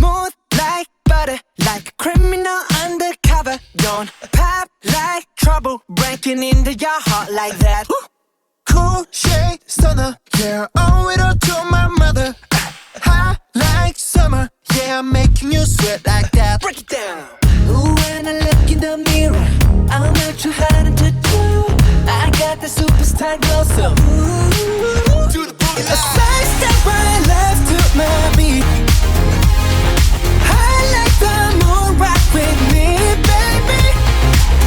Smooth like butter, like a criminal undercover. Don't pop like trouble, breaking into your heart like that. Cool shade stunner, yeah, owe it all to my mother. Hot like summer, yeah, I'm making you sweat like that. Break it down. Ooh, when I look in the mirror, I'm not too hard to do. I got the superstar glow, so ooh, Do the boogie a side step right left to my beat. I like the moon rock with me, baby.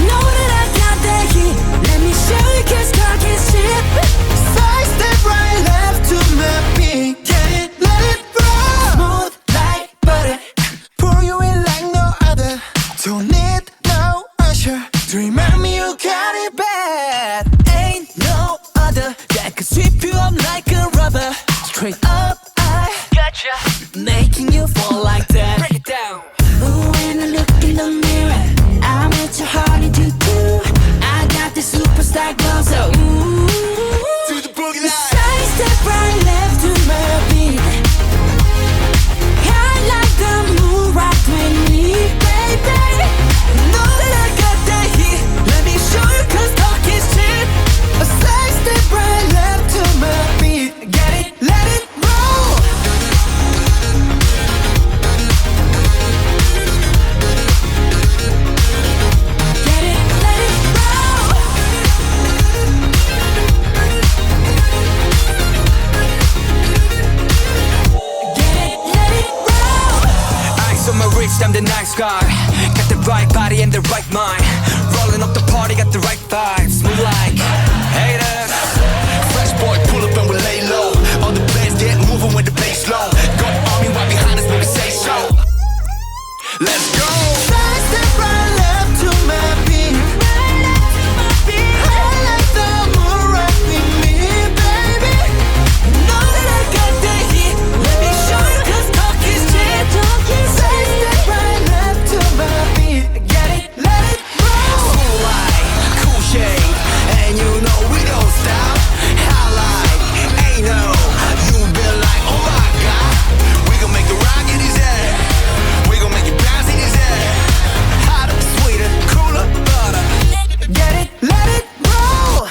Know that I got that heat. Let me show you, 'cause talk is cheap. Side step right left to my beat. Get it, let it roll. Smooth like butter. Pour you in like no other. Don't need no usher to remind me you got it Bad. Ain't no other that could sweep you up like a rubber. Straight up, I gotcha, making you fall like that. Break it down. Ooh, when I look in the mirror, I'm at your heart to do. I got the superstar glow, so ooh, Do the boogie line. side step right left to my beat. I like the moon rock with me, baby. Know that I got that heat. Let me show you, 'cause talk is cheap. A side step right left to my beat. Get it, let it roll. Get it, let it roll. Get it, let it roll. Eyes on my wrist, I'm the nice guy. Got the right body and the right mind. Rolling up the party, got the right vibes. Move like haters. Fresh boy, pull up and we lay low. All the players get moving with the bass low. Got the army right behind us when we say so. Let's go. Side step right left to my beat. I like the moon rock with me, baby. Know that I got that heat. Let me show you, 'cause talk is cheap. Side step right left to my beat. Get it, let it roll. Cool light, cool shade, and you know we don't stop. Highlight, ain't no, you been like, oh my god. We gon' make it rock in his head. We gon' make it bounce in his head. Hotter, sweeter, cooler, butter. Get it, let it roll.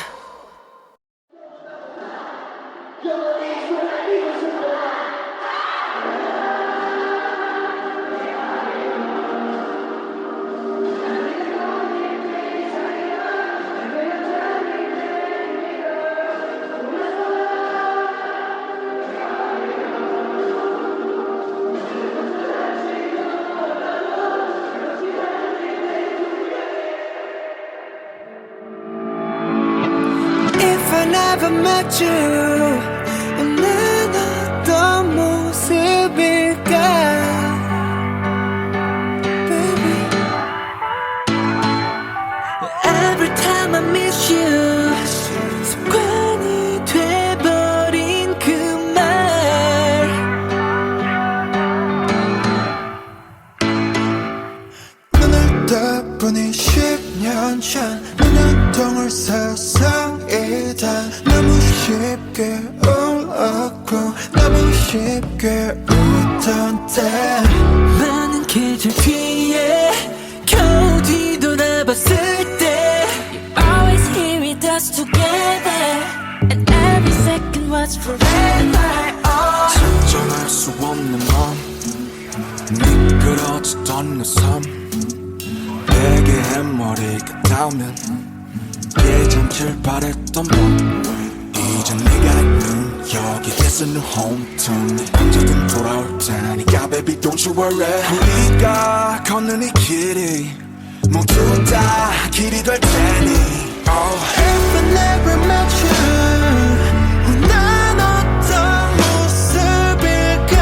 If I never met you, 난 어떤 모습일까, baby. Every time I miss you, 습관이 돼버린 그 말. 눈을 떠보니 10년 전 눈연통을 세상이다. 너무 쉽게 울었고 너무 쉽게 웃던 때 많은 계절 뒤에 겨우 뒤돌아봤을 때 You always here with us together And every second was forever. 진정할 수 없는 맘 미끄러지던 내 삶 내게 해머리가 닿으면 예전 출발했던 밤 이제 네가 있는 여기 This a new home tune 언제든 돌아올 테니까 baby don't you worry 우리가 걷는 이 길이 모두 다 길이 될 테니 If I never met you 난 어떤 모습일까,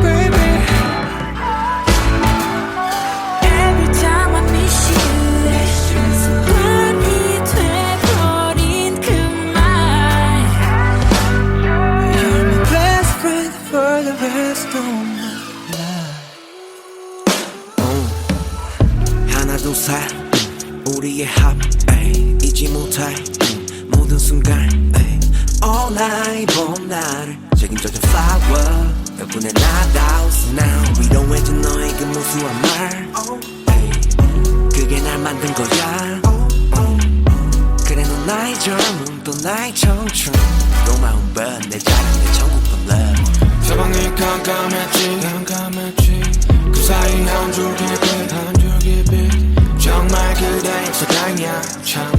baby. Every time I miss you 습관이 돼버린 그 말. You're my best friend for the rest of my life. 하나 둘 셋 우리의 합 잊지 못할 모든 순간 All night 봄 나를 책임져준 flower 덕분에 나다운 now 위로해준 너의 그 무수한 말 그게 날 만든 거야 그래 넌 나의 젊음 또 나의 청춘 또 마음 번내 자랑 내 천국번 love 사방이 깜깜했지 그 사이 한 줄기 빛 정말 그대의 사랑이야 참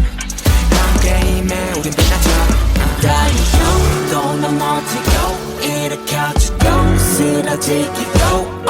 게임에 우린 빛나자 달리고 또 넘어지고 일으켜주고 쓰러지기도